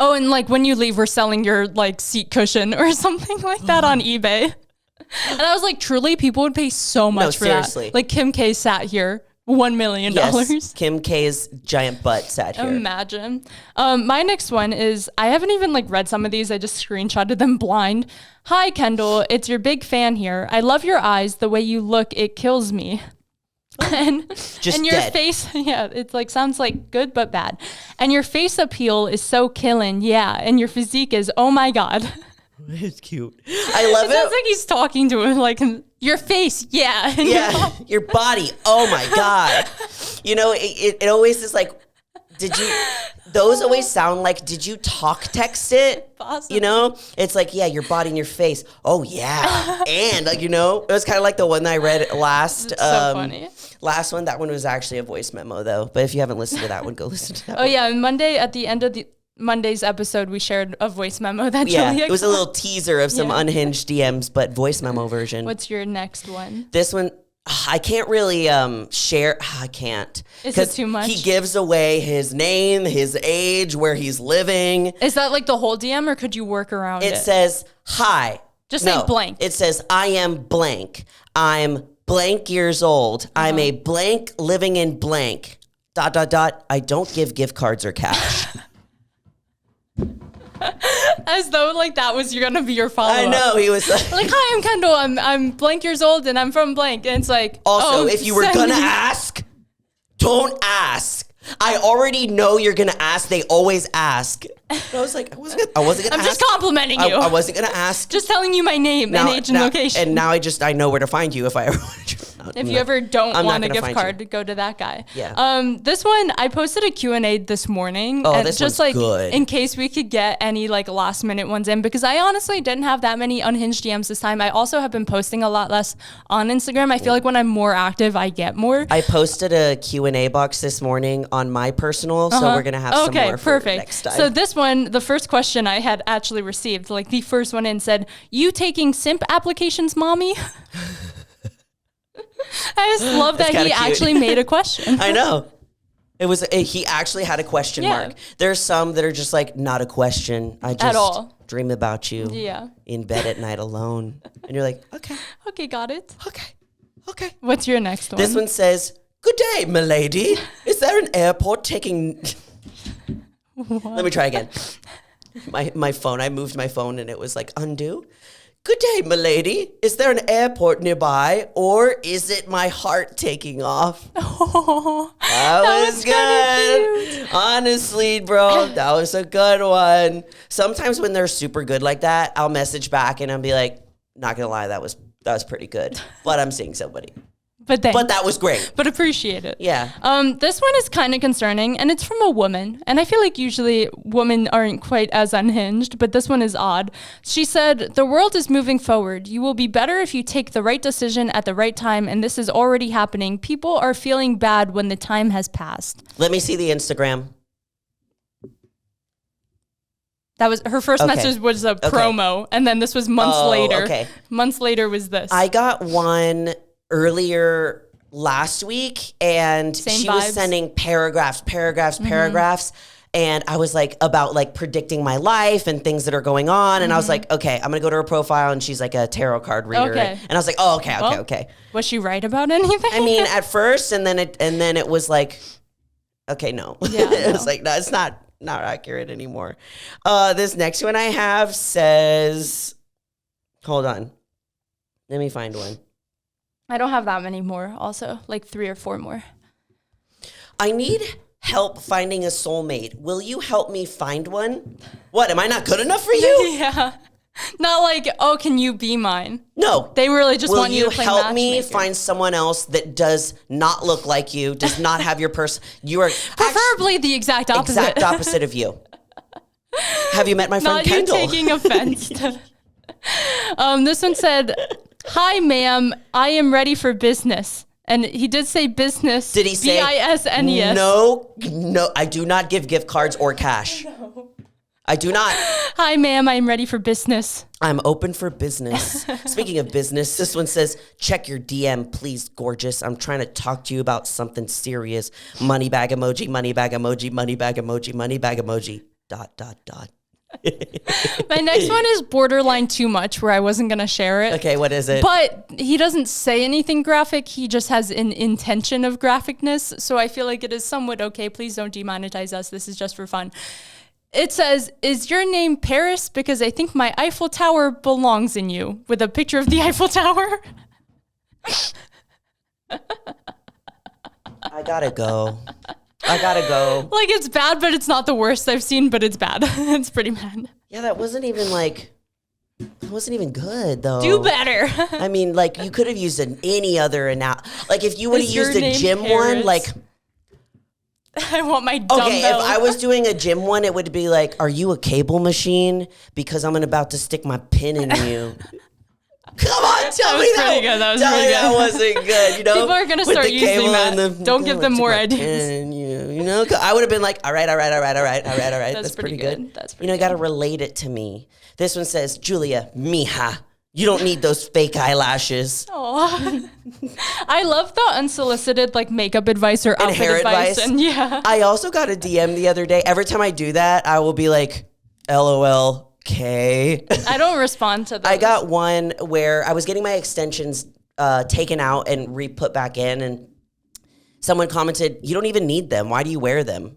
oh, and like when you leave, we're selling your like seat cushion or something like that on eBay. And I was like, truly, people would pay so much for seriously. that. Like Kim K sat here, $1 million. Yes, Kim K's giant butt sat here. Imagine. My next one is, I haven't even like read some of these. I just screenshotted them blind. Hi, Kendall. It's your big fan here. I love your eyes. The way you look, it kills me. And your dead. face, yeah, it's like sounds like good but bad. And your face appeal is so killing, yeah. And your physique is, oh my God. It's cute. I love it. It sounds like he's talking to him, like your face, yeah. And yeah, your body. Oh my God. You know, it always is like, those always sound like, did you talk text it? Possibly. You know, it's like, yeah, your body and your face. Oh yeah. And you know, it was kind of like the one that I read last. It's so funny. Last one, that one was actually a voice memo though. But if you haven't listened to that one, go listen to that one. Oh yeah, Monday at the end of Monday's episode, we shared a voice memo that Julia it was a little teaser of some unhinged DMs, but voice memo version. What's your next one? This one, I can't really share. I can't. Is it too much? He gives away his name, his age, where he's living. Is that like the whole DM, or could you work around it? It says, hi. Just say blank. It says, I am blank. I'm blank years old. I'm a blank living in blank. ... I don't give gift cards or cash. As though like that was gonna be your follow-up. I know, he was like, hi, I'm Kendall. I'm blank years old and I'm from blank. And it's like, also, if you were gonna ask, don't ask. I already know you're gonna ask. They always ask. And I was like, I wasn't gonna ask. I'm just complimenting you. I wasn't gonna ask. Just telling you my name and age and location. And now I know where to find you if I ever want you. If you ever don't want a gift card, go to that guy. Yeah. This one, I posted a Q&A this morning. Oh, and this just one's like good. in case we could get any like last minute ones in, because I honestly didn't have that many unhinged DMs this time. I also have been posting a lot less on Instagram. I feel like when I'm more active, I get more. I posted a Q&A box this morning on my personal, so we're gonna have some more for next time. So this one, the first question I had actually received, like the first one in said, "You taking simp applications, mommy?" I just love that he actually made a question. I know. He actually had a question mark. There's some that are just like, not a question. I just dream about you in bed at night alone. And you're like, okay. Okay, got it. Okay. What's your next one? This one says, "Good day, milady. Is there an airport taking..." Let me try again. My phone, I moved my phone and it was like, undo. "Good day, milady. Is there an airport nearby, or is it my heart taking off?" Oh, that was good. Honestly, bro, that was a good one. Sometimes when they're super good like that, I'll message back and I'll be like, not gonna lie, that was pretty good. But I'm seeing somebody. But that was great. But appreciate it. Yeah. This one is kind of concerning, and it's from a woman. And I feel like usually women aren't quite as unhinged, but this one is odd. She said, "The world is moving forward. You will be better if you take the right decision at the right time, and this is already happening. People are feeling bad when the time has passed." Let me see the Instagram. That was her first message was a promo, and then this was months later. Okay. Months later was this. I got one earlier last week, and Same she vibes. was sending paragraphs, and I was like about like predicting my life and things that are going on, and I was like, okay, I'm gonna go to her profile, and she's like a tarot card reader, Okay. and I was like, oh, okay. Was she right about anything? I mean, at first, and then it was like, okay, no, Yeah, it was like, no, it's not accurate anymore. This next one I have says, hold on, let me find one. I don't have that many more. Also, like 3 or 4 more. I need help finding a soulmate. Will you help me find one? What, am I not good enough for you? Yeah. Not like, oh, can you be mine? No. They really just want you to play help me matchmaker. find someone else that does not look like you, does not have your person? You are Preferably the exact opposite. exact opposite of you. Have you met my friend Not Kendall? you taking offense to. This one said, "Hi, ma'am. I am ready for business." And he did say business. Did he say business? No, I do not give gift cards or cash. No. I do not. Hi, ma'am. I am ready for business. I'm open for business. Speaking of business, this one says, check your DM, please, gorgeous. I'm trying to talk to you about something serious. Money bag emoji, money bag emoji, money bag emoji, money bag emoji, ... My next one is borderline too much, where I wasn't going to share it. Okay, what is it? But he doesn't say anything graphic. He just has an intention of graphicness. So I feel like it is somewhat okay. Please don't demonetize us. This is just for fun. It says, is your name Paris? Because I think my Eiffel Tower belongs in you. With a picture of the Eiffel Tower. I gotta go. Like, it's bad, but it's not the worst I've seen, but it's bad. It's pretty bad. Yeah, that wasn't even good, though. Do better. I mean, like, you could have used any other like, if you would have Is your used a name gym Paris? one, like... I want my dumbbell. Okay, if I was doing a gym one, it would be like, are you a cable machine? Because I'm about to stick my pin in you. Come on, tell me that. Pretty good. That was tell pretty me good. that wasn't good. You know, People are gonna With start the using cable that. and Don't give them stick more my ideas. pin in you know, I would have been like, all right. That's pretty pretty good. good. That's You pretty know, you got to relate it to me. This one says, Julia, mija, you don't need those fake eyelashes. Aw. I love the unsolicited like makeup advice or outfit hair advice. advice. And yeah. I also got a DM the other day. Every time I do that, I will be like, LOL, okay. I don't respond to those. I got one where I was getting my extensions taken out and re-put back in, and someone commented, you don't even need them. Why do you wear them?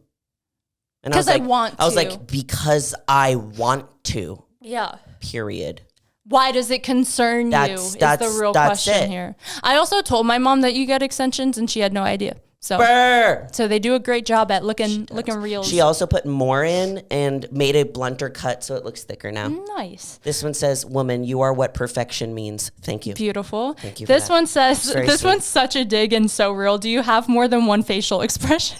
And Because I want to. I was like, because I want to. Yeah. Period. Why does it concern you is the real question here. I also told my mom that you get extensions and she had no idea. So Burr. So they do a great job at looking real. She also put more in and made a blunter cut so it looks thicker now. Nice. This one says, woman, you are what perfection means. Thank you. Beautiful. Thank you for This that. one says, this sweet. one's such a dig and so real. Do you have more than one facial expression?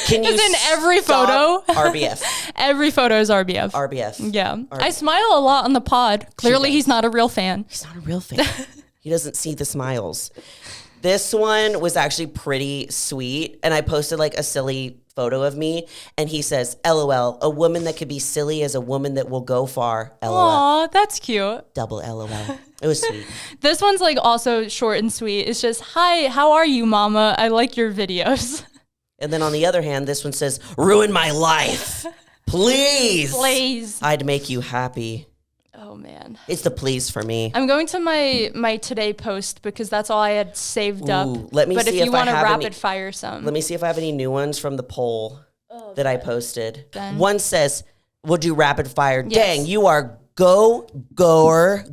Can you It's in every stop? photo. RBF. Every photo is RBF. RBF. Yeah. I smile a lot on the pod. Clearly, he's not a real fan. He's not a real fan. He doesn't see the smiles. This one was actually pretty sweet. And I posted like a silly photo of me. And he says, LOL, a woman that could be silly is a woman that will go far. LOL. Aw, that's cute. Double LOL. It was sweet. This one's like also short and sweet. It's just, hi, how are you, mama? I like your videos. And then on the other hand, this one says, ruin my life. Please. Please. I'd make you happy. Oh, man. It's the please for me. I'm going to my today post because that's all I had saved up. Let me but see if you I want to have rapid any- fire some. Let me see if I have any new ones from the poll that I posted. Then- One says, we'll do rapid fire. Yes. Dang, you are gorgeous.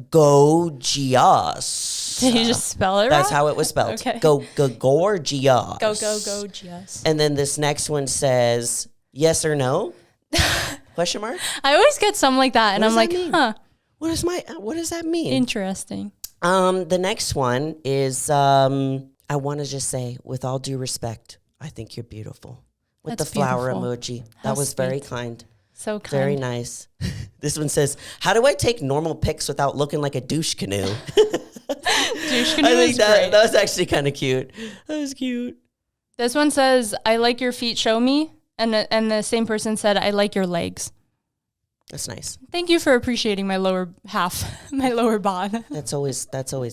Did you just spell it That's wrong? how it was spelled. Okay. Gorgeous. Go, yes. And then this next one says, yes or no? Question mark? I always get some like that, and What I'm does like, that mean? huh, What does that mean? interesting. The next one is, I want to just say, with all due respect, I think you're beautiful. With That's the flower beautiful. emoji. How That was very sweet. kind. So kind. Very nice. This one says, how do I take normal pics without looking like a douche canoe? Douche canoe I think is that great. was actually kind of cute. That was cute. This one says, I like your feet, show me. And the same person said, I like your legs. That's nice. Thank you for appreciating my lower half, my lower bod. That's always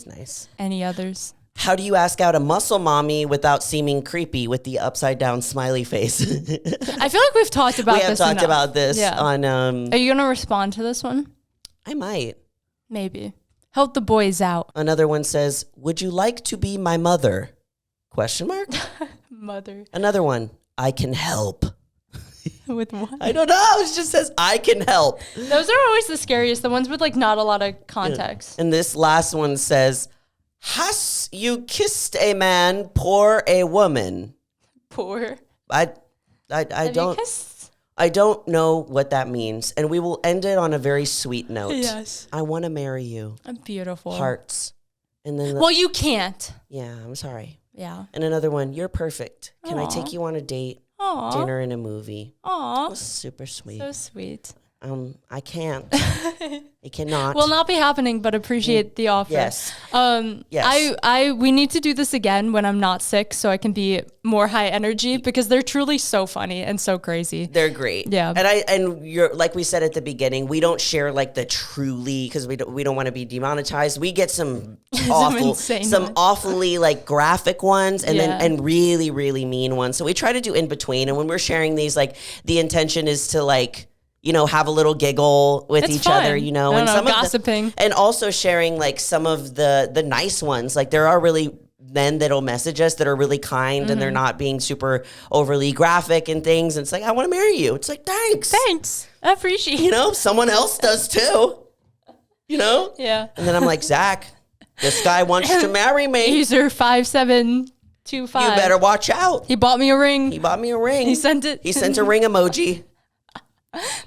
nice. Any others? How do you ask out a muscle mommy without seeming creepy with the upside down smiley face? I feel like we've talked about this. We have talked enough. about this on. Are you gonna respond to this one? I might. Maybe. Help the boys out. Another one says, "Would you like to be my mother?" Question mark. Mother. Another one. I can help. With what? I don't know. It just says I can help. Those are always the scariest. The ones with like not a lot of context. And this last one says, "Has you kissed a man, poor a woman?" Poor. I Have don't. You kissed? I don't know what that means. And we will end it on a very sweet note. Yes. I want to marry you. I'm beautiful. Hearts. And then Well, you can't. yeah, I'm sorry. Yeah. And another one, you're perfect. Can I Aw. take you on a date, Aw. dinner, and a movie? Aw. Super sweet. So sweet. I can't. I cannot. Will not be happening, but appreciate the offer. Yes. Yes. We need to do this again when I'm not sick so I can be more high energy because they're truly so funny and so crazy. They're great. Yeah. And you're like we said at the beginning, we don't share like the truly because we don't want to be demonetized. We get some insane ones. awfully like graphic ones and Yeah. then and really, really mean ones. So we try to do in between. And when we're sharing these, like the intention is to like, have a little giggle with It's each fun. other, I don't and know, some gossiping. and also sharing like some of the nice ones. Like there are really men that'll message us that are really kind and they're not being super overly graphic and things. And it's like, I want to marry you. It's like, thanks. I appreciate it. Someone else does too, Yeah. And then I'm like, Zach, this guy wants to marry me. User 5725. You better watch out. He bought me a ring. He bought me a ring. He sent it. He sent a ring emoji.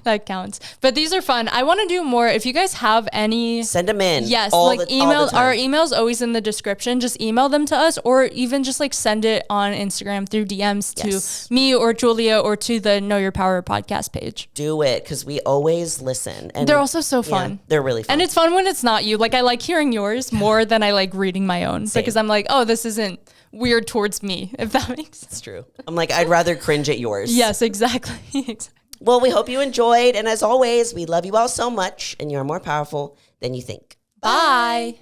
That counts. But these are fun. I want to do more. If you guys have any, Send them in. yes, all like the email. time. Our email's always in the description. Just email them to us, or even just like send it on Instagram through DMs Yes. to me or Julia or to the Know Your Power podcast page. Do it because we always listen. And They're also so fun. they're really fun. And it's fun when it's not you. Like I like hearing yours more than I like reading my own because I'm like, oh, this isn't weird towards me. If that makes sense. It's true. I'm like, I'd rather cringe at yours. Yes, exactly. Exactly. Well, we hope you enjoyed. And as always, we love you all so much and you're more powerful than you think. Bye.